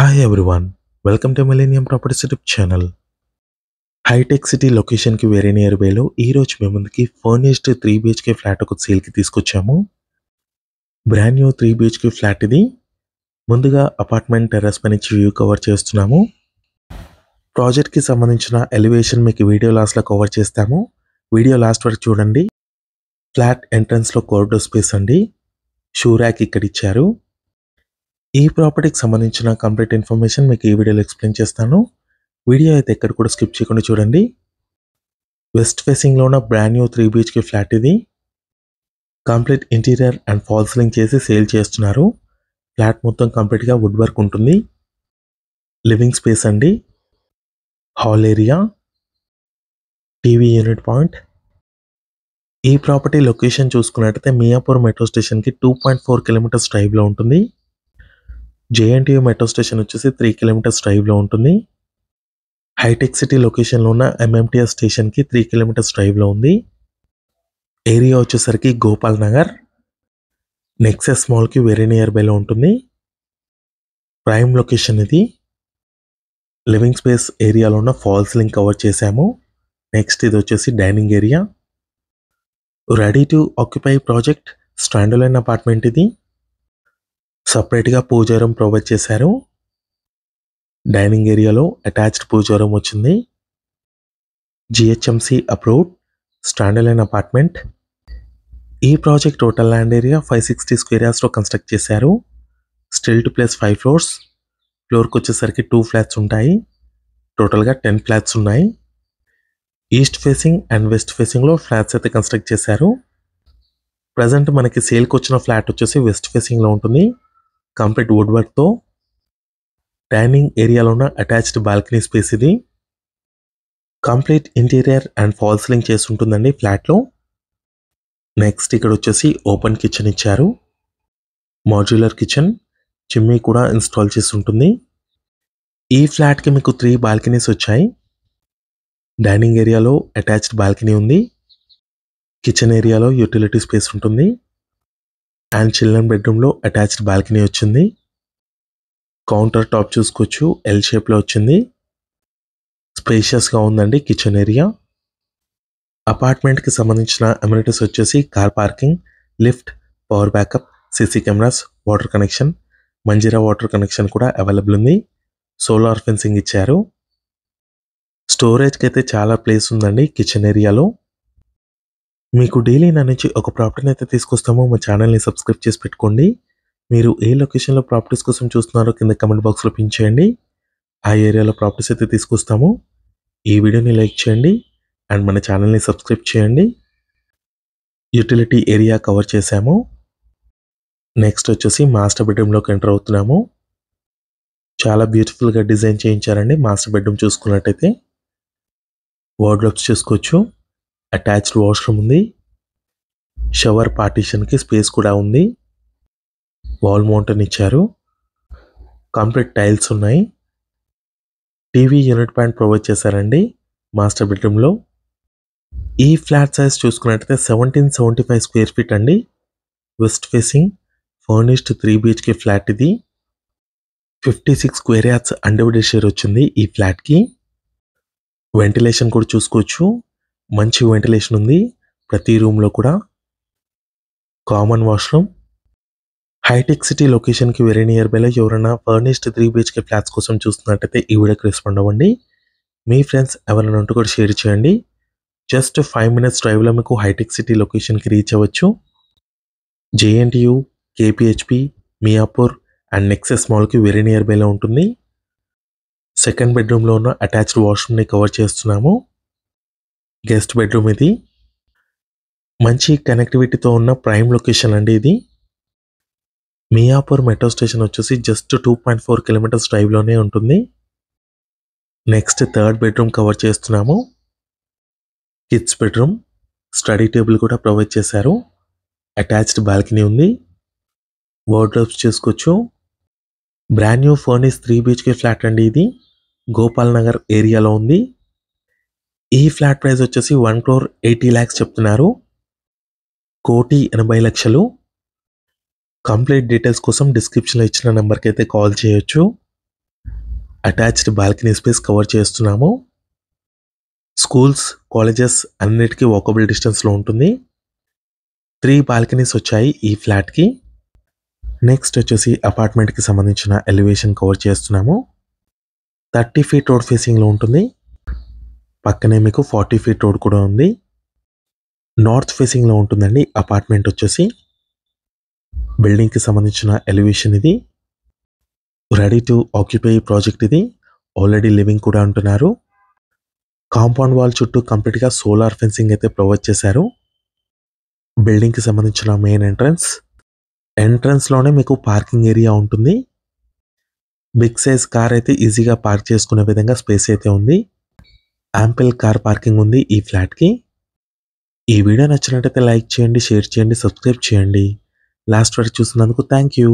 Hi everyone, welcome to Millennium Properties YouTube channel. హైటెక్ City location కి very near by లో ఈ రోజు మేము ముందుకి ఫర్నిష్డ్ 3 BHK ఫ్లాట్ ఒక సేల్ కి తీసుకొచ్చాము. బ్రాండ్ న్యూ 3 BHK ఫ్లాట్ ఇది. ముందుగా అపార్ట్మెంట్ టెర్రస్ పై నుంచి వ్యూ కవర్ చేస్తున్నాము. ప్రాజెక్ట్ కి సంబంధించిన ఎలివేషన్ మీకు వీడియో లాస్ట్ లో కవర్ చేస్తాము. వీడియో లాస్ట్ వరకు చూడండి. ఫ్లాట్ ఎంట్రన్స్ లో కారిడార్ స్పేస్ అండి. షూ ర్యాక్ ఇక్కడ ఇచ్చారు. ఈ ప్రాపర్టీకి సంబంధించిన కంప్లీట్ ఇన్ఫర్మేషన్ మీకు ఈ వీడియోలో ఎక్స్ప్లెయిన్ చేస్తాను. వీడియో అయితే ఎక్కడ కూడా స్కిప్ చేయకుండా చూడండి. వెస్ట్ ఫేసింగ్ లో ఉన్న బ్రాండ్ న్యూ 3 BHK ఫ్లాట్ ఇది. Complete interior and fall ceiling చేసి సేల్ చేస్తున్నారు. ఫ్లాట్ మొత్తం కంప్లీట్ గా వుడ్ వర్క్ ఉంటుంది. లివింగ్ స్పేస్ అండి. Hall area, TV unit point. ఈ ప్రాపర్టీ లొకేషన్ చూసుకున్నట్టయితే మియాపూర్ మెట్రో స్టేషన్ కి 2.4 కిలోమీటర్స్ డ్రైవ్ లో ఉంటుంది. JNTU మెట్రో స్టేషన్ వచ్చేసి 3 కిలోమీటర్స్ డ్రైవ్ లో ఉంటుంది. హైటెక్ సిటీ లొకేషన్ లో ఉన్న MMTS స్టేషన్ కి 3 కిలోమీటర్స్ డ్రైవ్ లో ఉంది. ఏరియా వచ్చేసరికి గోపాల్ నగర్, నెక్సెస్ మాల్ కి వెరీ నియర్ బై లో ఉంటుంది. ప్రైమ్ లొకేషన్ ఇది. లివింగ్ స్పేస్ ఏరియాలో ఉన్న ఫాల్ సీలింగ్ కవర్ చేశాము. నెక్స్ట్ ఇది వచ్చేసి dining area. Ready to occupy project stand alone apartment ఇది. సపరేట్ గా పూజా రూమ్ ప్రొవైడ్ చేశారు. డైనింగ్ ఏరియాలో అటాచ్డ్ పూజా రూమ్ వచ్చింది. GHMC approved stand alone apartment. ఈ project total land area 560 square yards లో కన్స్ట్రక్ట్ చేశారు. Still to place 5 floors. ఫ్లోర్కి వచ్చేసరికి 2 ఫ్లాట్స్ ఉంటాయి. టోటల్గా 10 ఫ్లాట్స్ ఉన్నాయి. East facing and west facing లో ఫ్లాట్స్ అయితే కన్స్ట్రక్ట్ చేశారు. ప్రజెంట్ మనకి సేల్కి వచ్చిన ఫ్లాట్ వచ్చేసి వెస్ట్ ఫేసింగ్ లో ఉంటుంది. కంప్లీట్ వుడ్ వర్క్ తో. డైనింగ్ ఏరియాలో ఉన్న అటాచ్డ్ బాల్కనీ స్పేస్ ఇది. Complete interior and fall ceiling చేసి ఉంటుందండి ఫ్లాట్ లో. నెక్స్ట్ ఇక్కడ వచ్చేసి ఓపెన్ కిచెన్ ఇచ్చారు. మాడ్యులర్ కిచెన్, చిమ్నీ కూడా ఇన్స్టాల్ చేసి ఉంటుంది. ఈ ఫ్లాట్ కి మీకు 3 బాల్కనీస్ వచ్చాయి. డైనింగ్ ఏరియాలో అటాచ్డ్ బాల్కనీ ఉంది. కిచెన్ ఏరియాలో యూటిలిటీ స్పేస్ ఉంటుంది. అండ్ చిల్డ్రన్ బెడ్రూమ్ లో అటాచ్డ్ బాల్కనీ వచ్చింది. కౌంటర్ టాప్ చూసుకోవచ్చు, ఎల్ షేప్ లో వచ్చింది. స్పేషియస్ గా ఉందండి కిచెన్ ఏరియా. అపార్ట్మెంట్ కి సంబంధించిన అమ్యూనిటీస్ వచ్చేసి car parking, lift, power backup, CC cameras, water connection, Manjeera water connection కూడా అవైలబుల్ ఉంది. సోలార్ ఫెన్సింగ్ ఇచ్చారు. స్టోరేజ్ కి అయితే చాలా ప్లేస్ ఉందండి కిచెన్ ఏరియాలో. మీకు డైలీ నా నుంచి ఒక ప్రాపర్టీని అయితే తీసుకొస్తామో మా ఛానల్ని సబ్స్క్రైబ్ చేసి పెట్టుకోండి. మీరు ఏ లొకేషన్లో ప్రాపర్టీస్ కోసం చూస్తున్నారో కింద కమెంట్ బాక్స్లో పిన్ చేయండి. ఆ ఏరియాలో ప్రాపర్టీస్ అయితే తీసుకొస్తాము. ఈ వీడియోని లైక్ చేయండి అండ్ మన ఛానల్ని సబ్స్క్రైబ్ చేయండి. యూటిలిటీ ఏరియా కవర్ చేశాము. నెక్స్ట్ వచ్చేసి మాస్టర్ బెడ్రూమ్లోకి ఎంటర్ అవుతున్నాము. చాలా బ్యూటిఫుల్గా డిజైన్ చేయించారండి మాస్టర్ బెడ్రూమ్ చూసుకున్నట్టయితే. వార్డ్రోబ్స్ చూసుకోవచ్చు. అటాచ్డ్ వాష్రూమ్ ఉంది. షవర్ పార్టీషన్కి స్పేస్ కూడా ఉంది. వాల్ మౌంటైన్ ఇచ్చారు. కంప్లీట్ టైల్స్ ఉన్నాయి. టీవీ యూనిట్ పాయింట్ ప్రొవైడ్ చేశారండి మాస్టర్ బెడ్రూమ్లో. ఈ ఫ్లాట్ సైజ్ చూసుకున్నట్టయితే 1775 స్క్వేర్ ఫీట్ అండి. West facing furnished 3 BHK flat ఇది. 56 స్క్వేర్ యార్డ్స్ అన్డివైడెడ్ షేర్ వచ్చింది ఈ ఫ్లాట్కి. వెంటిలేషన్ కూడా చూసుకోవచ్చు. మంచి వెంటిలేషన్ ఉంది ప్రతి రూమ్లో కూడా. Common washroom. హైటెక్ సిటీ లొకేషన్కి వెరీ నియర్ బైలో ఎవరైనా ఫర్నిష్డ్ 3 BHK ఫ్లాట్స్ కోసం చూస్తున్నట్టయితే ఈ వీడియోకి రెస్పాండ్ అవ్వండి. మీ ఫ్రెండ్స్ ఎవరైనా ఉంటూ కూడా షేర్ చేయండి. జస్ట్ 5 మినిట్స్ డ్రైవ్లో మీకు హైటెక్ సిటీ లొకేషన్కి రీచ్ అవ్వచ్చు. JNTU, KPHP, Miyapur and nexus మాల్కి వెరీ నియర్ బైలో ఉంటుంది. సెకండ్ బెడ్రూమ్లో ఉన్న అటాచ్డ్ వాష్రూమ్ని కవర్ చేస్తున్నాము. గెస్ట్ బెడ్రూమ్ ఇది. మంచి కనెక్టివిటీతో ఉన్న ప్రైమ్ లొకేషన్ అండి ఇది. మియాపూర్ మెట్రో స్టేషన్ వచ్చేసి జస్ట్ 2.4 కిలోమీటర్స్ డ్రైవ్లోనే ఉంటుంది. నెక్స్ట్ థర్డ్ బెడ్రూమ్ కవర్ చేస్తున్నాము. కిడ్స్ బెడ్రూమ్, స్టడీ టేబుల్ కూడా ప్రొవైడ్ చేశారు. అటాచ్డ్ బాల్కనీ ఉంది. వార్డ్రోబ్స్ చేసుకోవచ్చు. Brand new furnish 3 BHK flat అండి ఇది. గోపాల్ నగర్ ఏరియాలో ఉంది. ఈ ఫ్లాట్ ప్రైస్ వచ్చేసి 1,80 lakhs చెప్తున్నారు. 1,80 lakhs. కంప్లీట్ డీటెయిల్స్ కోసం డిస్క్రిప్షన్లో ఇచ్చిన నెంబర్కి అయితే కాల్ చేయొచ్చు. అటాచ్డ్ బాల్కనీ స్పేస్ కవర్ చేస్తున్నాము. స్కూల్స్, కాలేజెస్ అన్నిటికీ వాకబుల్ డిస్టెన్స్లో ఉంటుంది. 3 బాల్కనీస్ వచ్చాయి ఈ ఫ్లాట్కి. నెక్స్ట్ వచ్చేసి అపార్ట్మెంట్కి సంబంధించిన ఎలివేషన్ కవర్ చేస్తున్నాము. 30 ఫీట్ రోడ్ ఫేసింగ్లో ఉంటుంది. పక్కనే మీకు 40 ఫీట్ రోడ్ కూడా ఉంది. నార్త్ ఫేసింగ్లో ఉంటుందండి అపార్ట్మెంట్ వచ్చేసి. బిల్డింగ్కి సంబంధించిన ఎలివేషన్ ఇది. రెడీ టు ఆక్యుపై ప్రాజెక్ట్ ఇది. ఆల్రెడీ లివింగ్ కూడా ఉంటున్నారు. కాంపౌండ్ వాల్ చుట్టూ కంప్లీట్గా సోలార్ ఫెన్సింగ్ అయితే ప్రొవైడ్ చేశారు. బిల్డింగ్కి సంబంధించిన మెయిన్ ఎంట్రన్స్లోనే మీకు పార్కింగ్ ఏరియా ఉంటుంది. బిగ్ సైజ్ కార్ అయితే ఈజీగా పార్క్ చేసుకునే విధంగా స్పేస్ అయితే ఉంది. యాంపిల్ కార్ పార్కింగ్ ఉంది ఈ ఫ్లాట్కి. ఈ వీడియో నచ్చినట్టయితే లైక్ చేయండి, షేర్ చేయండి, సబ్స్క్రైబ్ చేయండి. లాస్ట్ వరకు చూసినందుకు థ్యాంక్ యూ.